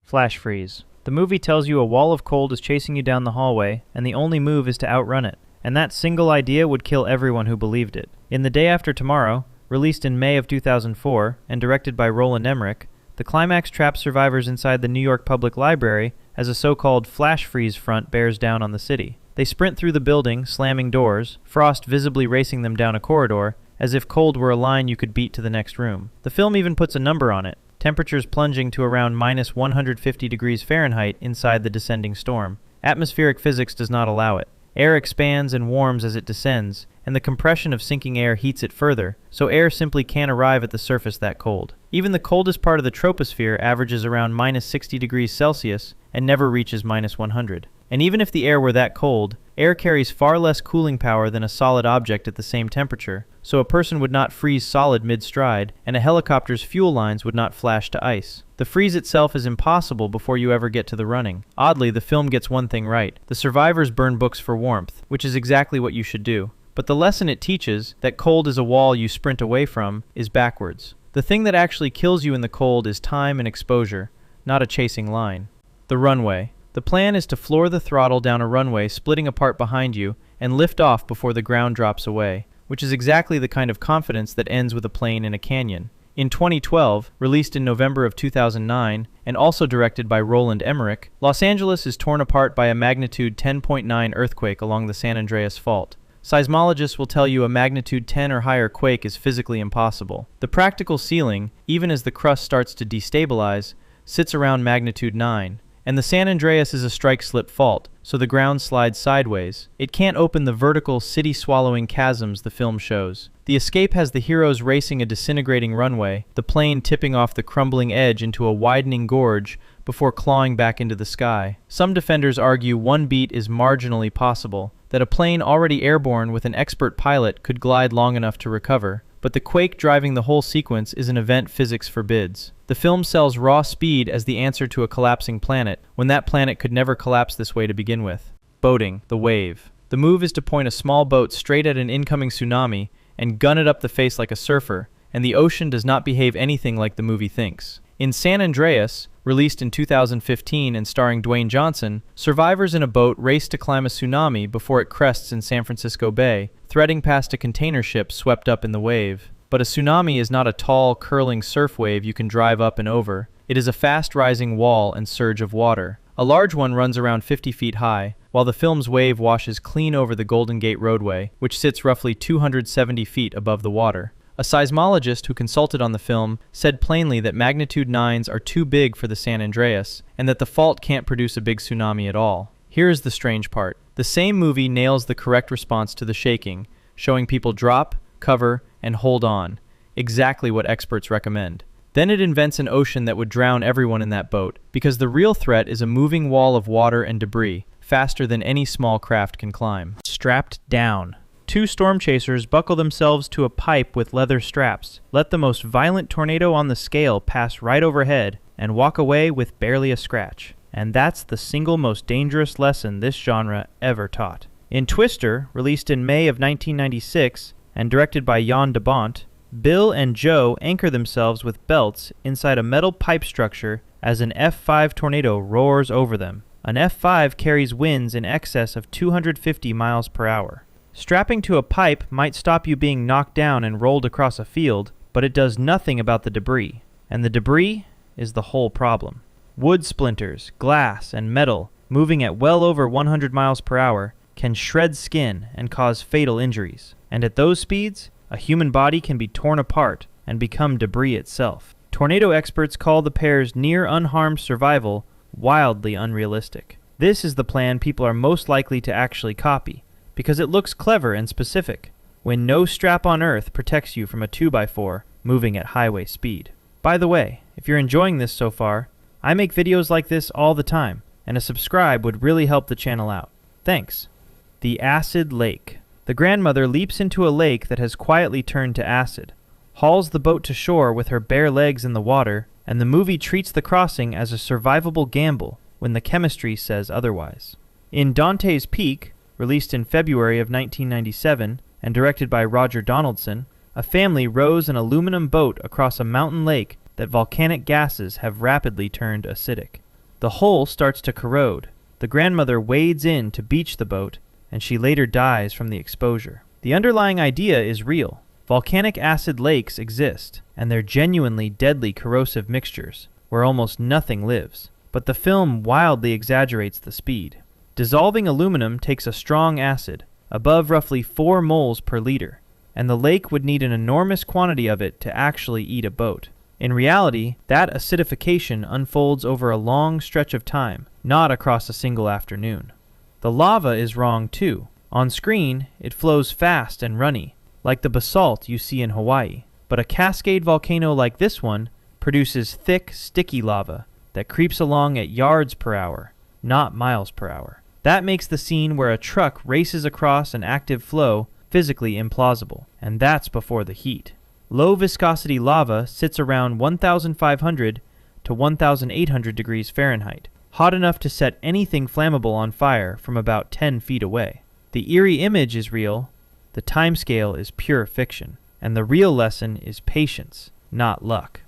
Flash freeze. The movie tells you a wall of cold is chasing you down the hallway, and the only move is to outrun it. And that single idea would kill everyone who believed it. In The Day After Tomorrow, released in May of 2004 and directed by Roland Emmerich, the climax traps survivors inside the New York Public Library as a so-called flash freeze front bears down on the city. They sprint through the building, slamming doors, frost visibly racing them down a corridor, as if cold were a line you could beat to the next room. The film even puts a number on it, temperatures plunging to around minus 150 degrees Fahrenheit inside the descending storm. Atmospheric physics does not allow it. Air expands and warms as it descends, and the compression of sinking air heats it further, so air simply can't arrive at the surface that cold. Even the coldest part of the troposphere averages around minus 60 degrees Celsius and never reaches minus 100. And even if the air were that cold, air carries far less cooling power than a solid object at the same temperature, so a person would not freeze solid mid-stride, and a helicopter's fuel lines would not flash to ice. The freeze itself is impossible before you ever get to the running. Oddly, the film gets one thing right. The survivors burn books for warmth, which is exactly what you should do. But the lesson it teaches, that cold is a wall you sprint away from, is backwards. The thing that actually kills you in the cold is time and exposure, not a chasing line. The runway. The plan is to floor the throttle down a runway splitting apart behind you and lift off before the ground drops away, which is exactly the kind of confidence that ends with a plane in a canyon. In 2012, released in November of 2009, and also directed by Roland Emmerich, Los Angeles is torn apart by a magnitude 10.9 earthquake along the San Andreas Fault. Seismologists will tell you a magnitude 10 or higher quake is physically impossible. The practical ceiling, even as the crust starts to destabilize, sits around magnitude 9. And the San Andreas is a strike-slip fault, so the ground slides sideways. It can't open the vertical, city-swallowing chasms the film shows. The escape has the heroes racing a disintegrating runway, the plane tipping off the crumbling edge into a widening gorge before clawing back into the sky. Some defenders argue one beat is marginally possible, that a plane already airborne with an expert pilot could glide long enough to recover. But the quake driving the whole sequence is an event physics forbids. The film sells raw speed as the answer to a collapsing planet, when that planet could never collapse this way to begin with. Boating, the wave. The move is to point a small boat straight at an incoming tsunami and gun it up the face like a surfer, and the ocean does not behave anything like the movie thinks. In San Andreas, released in 2015 and starring Dwayne Johnson, survivors in a boat race to climb a tsunami before it crests in San Francisco Bay, threading past a container ship swept up in the wave. But a tsunami is not a tall, curling surf wave you can drive up and over. It is a fast-rising wall and surge of water. A large one runs around 50 feet high, while the film's wave washes clean over the Golden Gate roadway, which sits roughly 270 feet above the water. A seismologist who consulted on the film said plainly that magnitude 9s are too big for the San Andreas, and that the fault can't produce a big tsunami at all. Here is the strange part. The same movie nails the correct response to the shaking, showing people drop, cover, and hold on, exactly what experts recommend. Then it invents an ocean that would drown everyone in that boat, because the real threat is a moving wall of water and debris, faster than any small craft can climb. Strapped down. Two storm chasers buckle themselves to a pipe with leather straps, let the most violent tornado on the scale pass right overhead, and walk away with barely a scratch. And that's the single most dangerous lesson this genre ever taught. In Twister, released in May of 1996 and directed by Jan de Bont, Bill and Joe anchor themselves with belts inside a metal pipe structure as an F5 tornado roars over them. An F5 carries winds in excess of 250 miles per hour. Strapping to a pipe might stop you being knocked down and rolled across a field, but it does nothing about the debris. And the debris is the whole problem. Wood splinters, glass, and metal, moving at well over 100 miles per hour, can shred skin and cause fatal injuries. And at those speeds, a human body can be torn apart and become debris itself. Tornado experts call the pair's near unharmed survival wildly unrealistic. This is the plan people are most likely to actually copy, because it looks clever and specific, when no strap on Earth protects you from a 2x4 moving at highway speed. By the way, if you're enjoying this so far, I make videos like this all the time, and a subscribe would really help the channel out. Thanks. The Acid Lake. The grandmother leaps into a lake that has quietly turned to acid, hauls the boat to shore with her bare legs in the water, and the movie treats the crossing as a survivable gamble when the chemistry says otherwise. In Dante's Peak, released in February of 1997 and directed by Roger Donaldson, a family rows an aluminum boat across a mountain lake that volcanic gases have rapidly turned acidic. The hull starts to corrode. The grandmother wades in to beach the boat, and she later dies from the exposure. The underlying idea is real. Volcanic acid lakes exist, and they're genuinely deadly corrosive mixtures where almost nothing lives. But the film wildly exaggerates the speed. Dissolving aluminum takes a strong acid, above roughly 4 moles per liter, and the lake would need an enormous quantity of it to actually eat a boat. In reality, that acidification unfolds over a long stretch of time, not across a single afternoon. The lava is wrong too. On screen, it flows fast and runny, like the basalt you see in Hawaii. But a cascade volcano like this one produces thick, sticky lava that creeps along at yards per hour, not miles per hour. That makes the scene where a truck races across an active flow physically implausible, and that's before the heat. Low viscosity lava sits around 1,500 to 1,800 degrees Fahrenheit, hot enough to set anything flammable on fire from about 10 feet away. The eerie image is real, the timescale is pure fiction, and the real lesson is patience, not luck.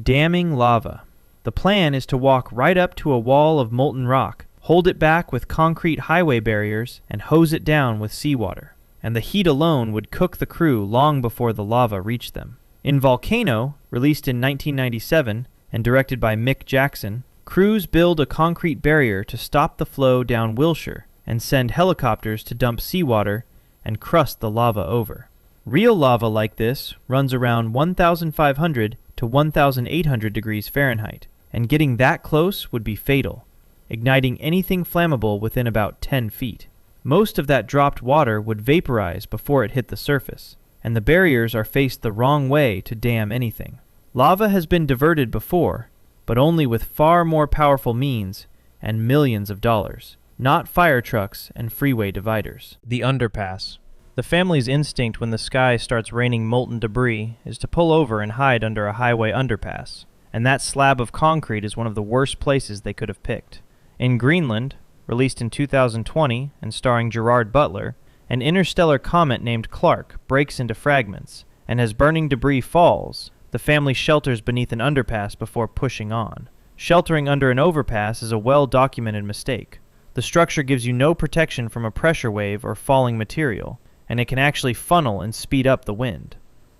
Damming lava. The plan is to walk right up to a wall of molten rock, hold it back with concrete highway barriers, and hose it down with seawater. And the heat alone would cook the crew long before the lava reached them. In Volcano, released in 1997 and directed by Mick Jackson, crews build a concrete barrier to stop the flow down Wilshire and send helicopters to dump seawater and crust the lava over. Real lava like this runs around 1,500 to 1,800 degrees Fahrenheit, and getting that close would be fatal, igniting anything flammable within about 10 feet. Most of that dropped water would vaporize before it hit the surface, and the barriers are faced the wrong way to dam anything. Lava has been diverted before, but only with far more powerful means and millions of dollars, not fire trucks and freeway dividers. The Underpass. The family's instinct when the sky starts raining molten debris is to pull over and hide under a highway underpass, and that slab of concrete is one of the worst places they could have picked. In Greenland, released in 2020 and starring Gerard Butler, an interstellar comet named Clark breaks into fragments, and as burning debris falls, the family shelters beneath an underpass before pushing on. Sheltering under an overpass is a well-documented mistake. The structure gives you no protection from a pressure wave or falling material, and it can actually funnel and speed up the wind.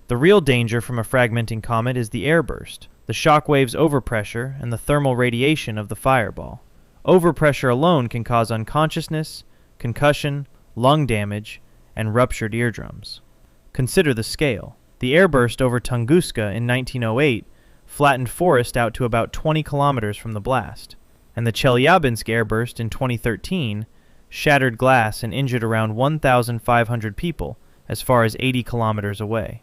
The real danger from a fragmenting comet is the airburst, the shock wave's overpressure, and the thermal radiation of the fireball. Overpressure alone can cause unconsciousness, concussion, lung damage, and ruptured eardrums. Consider the scale. The airburst over Tunguska in 1908 flattened forest out to about 20 kilometers from the blast, and the Chelyabinsk airburst in 2013 shattered glass and injured around 1,500 people as far as 80 kilometers away.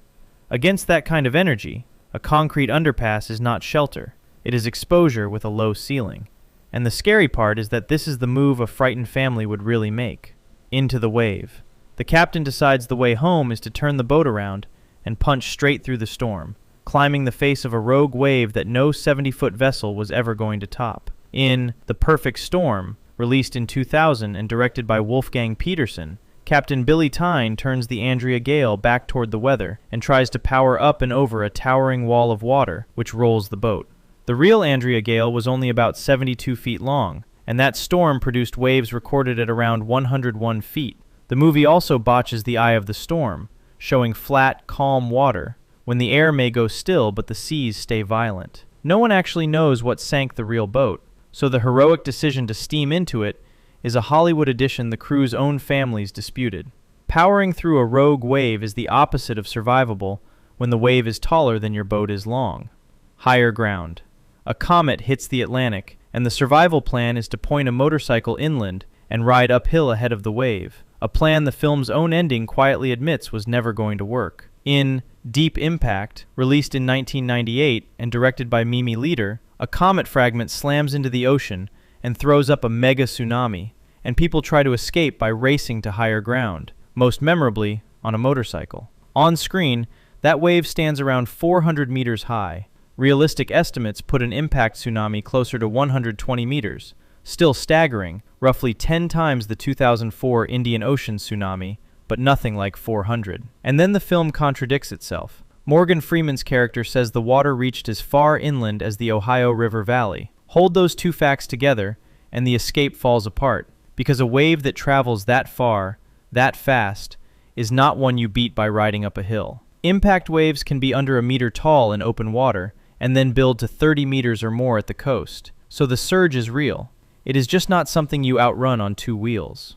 Against that kind of energy, a concrete underpass is not shelter. It is exposure with a low ceiling. And the scary part is that this is the move a frightened family would really make. Into the wave. The captain decides the way home is to turn the boat around and punch straight through the storm, climbing the face of a rogue wave that no 70-foot vessel was ever going to top. In The Perfect Storm, released in 2000 and directed by Wolfgang Petersen, Captain Billy Tyne turns the Andrea Gale back toward the weather and tries to power up and over a towering wall of water which rolls the boat. The real Andrea Gale was only about 72 feet long, and that storm produced waves recorded at around 101 feet. The movie also botches the eye of the storm, showing flat, calm water, when the air may go still but the seas stay violent. No one actually knows what sank the real boat, so the heroic decision to steam into it is a Hollywood addition the crew's own families disputed. Powering through a rogue wave is the opposite of survivable when the wave is taller than your boat is long. Higher ground. A comet hits the Atlantic, and the survival plan is to point a motorcycle inland and ride uphill ahead of the wave, a plan the film's own ending quietly admits was never going to work. In Deep Impact, released in 1998 and directed by Mimi Leder, a comet fragment slams into the ocean and throws up a mega tsunami, and people try to escape by racing to higher ground, most memorably on a motorcycle. On screen, that wave stands around 400 meters high. Realistic estimates put an impact tsunami closer to 120 meters, still staggering, roughly 10 times the 2004 Indian Ocean tsunami, but nothing like 400. And then the film contradicts itself. Morgan Freeman's character says the water reached as far inland as the Ohio River Valley, Hold those two facts together, and the escape falls apart, because a wave that travels that far, that fast, is not one you beat by riding up a hill. Impact waves can be under a meter tall in open water, and then build to 30 meters or more at the coast, so the surge is real. It is just not something you outrun on two wheels.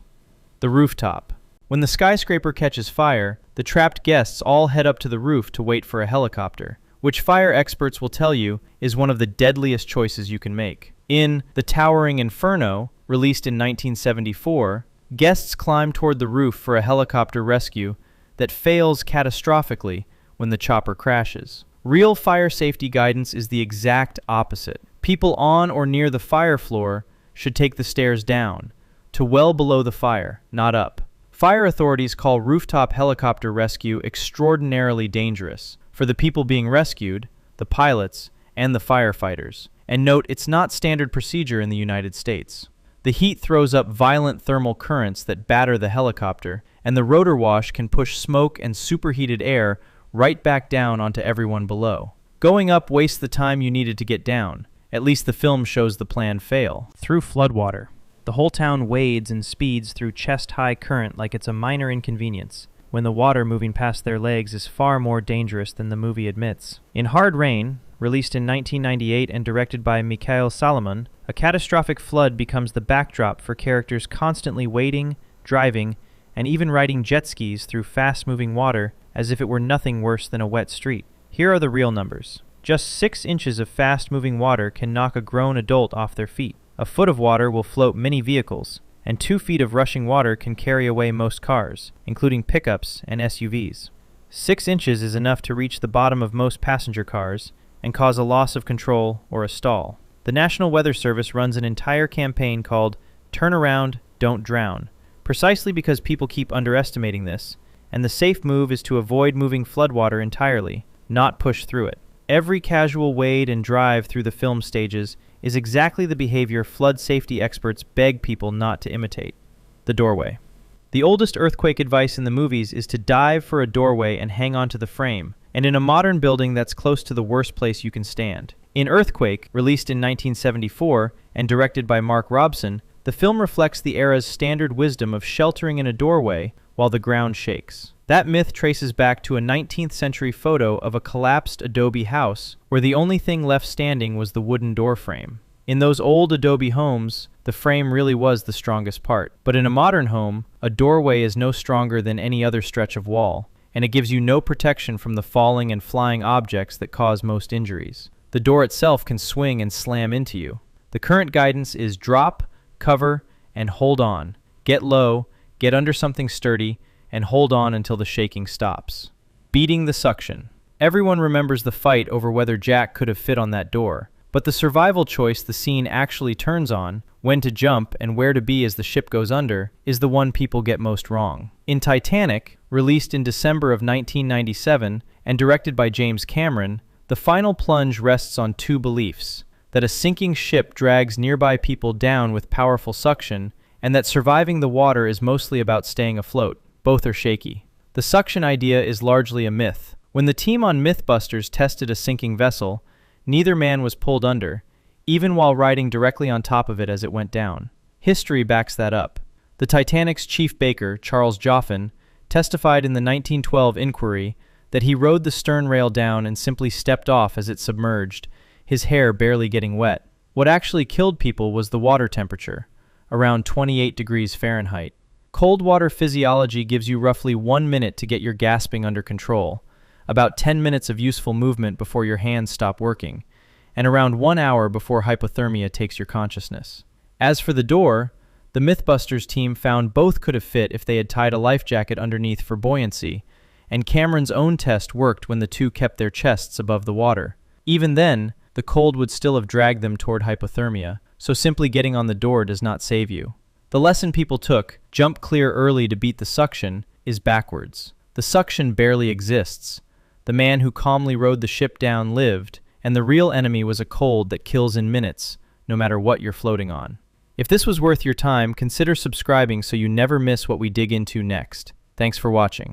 The rooftop. When the skyscraper catches fire, the trapped guests all head up to the roof to wait for a helicopter, which fire experts will tell you is one of the deadliest choices you can make. In The Towering Inferno, released in 1974, guests climb toward the roof for a helicopter rescue that fails catastrophically when the chopper crashes. Real fire safety guidance is the exact opposite. People on or near the fire floor should take the stairs down, to well below the fire, not up. Fire authorities call rooftop helicopter rescue extraordinarily dangerous for the people being rescued, the pilots, and the firefighters. And note, it's not standard procedure in the United States. The heat throws up violent thermal currents that batter the helicopter, and the rotor wash can push smoke and superheated air right back down onto everyone below. Going up wastes the time you needed to get down. At least the film shows the plan fail. Through Floodwater. The whole town wades and speeds through chest-high current like it's a minor inconvenience, when the water moving past their legs is far more dangerous than the movie admits. In Hard Rain, released in 1998 and directed by Mikhail Salomon, a catastrophic flood becomes the backdrop for characters constantly wading, driving, and even riding jet skis through fast-moving water as if it were nothing worse than a wet street. Here are the real numbers. Just 6 inches of fast-moving water can knock a grown adult off their feet. A foot of water will float many vehicles, and 2 feet of rushing water can carry away most cars, including pickups and SUVs. 6 inches is enough to reach the bottom of most passenger cars and cause a loss of control or a stall. The National Weather Service runs an entire campaign called Turn Around, Don't Drown, precisely because people keep underestimating this, and the safe move is to avoid moving floodwater entirely, not push through it. Every casual wade and drive through the film stages is exactly the behavior flood safety experts beg people not to imitate. The doorway. The oldest earthquake advice in the movies is to dive for a doorway and hang on to the frame, and in a modern building that's close to the worst place you can stand. In Earthquake, released in 1974 and directed by Mark Robson, the film reflects the era's standard wisdom of sheltering in a doorway while the ground shakes. That myth traces back to a 19th century photo of a collapsed adobe house where the only thing left standing was the wooden door frame. In those old adobe homes, the frame really was the strongest part. But in a modern home, a doorway is no stronger than any other stretch of wall, and it gives you no protection from the falling and flying objects that cause most injuries. The door itself can swing and slam into you. The current guidance is drop, cover, and hold on. Get low, get under something sturdy, and hold on until the shaking stops. Beating the suction. Everyone remembers the fight over whether Jack could have fit on that door, but the survival choice the scene actually turns on, when to jump and where to be as the ship goes under, is the one people get most wrong. In Titanic, released in December of 1997 and directed by James Cameron, the final plunge rests on 2 beliefs: that a sinking ship drags nearby people down with powerful suction, and that surviving the water is mostly about staying afloat. Both are shaky. The suction idea is largely a myth. When the team on Mythbusters tested a sinking vessel, neither man was pulled under, even while riding directly on top of it as it went down. History backs that up. The Titanic's chief baker, Charles Joffin, testified in the 1912 inquiry that he rode the stern rail down and simply stepped off as it submerged, his hair barely getting wet. What actually killed people was the water temperature, around 28 degrees Fahrenheit. Cold water physiology gives you roughly 1 minute to get your gasping under control, about 10 minutes of useful movement before your hands stop working, and around 1 hour before hypothermia takes your consciousness. As for the door, the Mythbusters team found both could have fit if they had tied a life jacket underneath for buoyancy, and Cameron's own test worked when the two kept their chests above the water. Even then, the cold would still have dragged them toward hypothermia, so simply getting on the door does not save you. The lesson people took, jump clear early to beat the suction, is backwards. The suction barely exists. The man who calmly rode the ship down lived, and the real enemy was a cold that kills in minutes, no matter what you're floating on. If this was worth your time, consider subscribing so you never miss what we dig into next. Thanks for watching.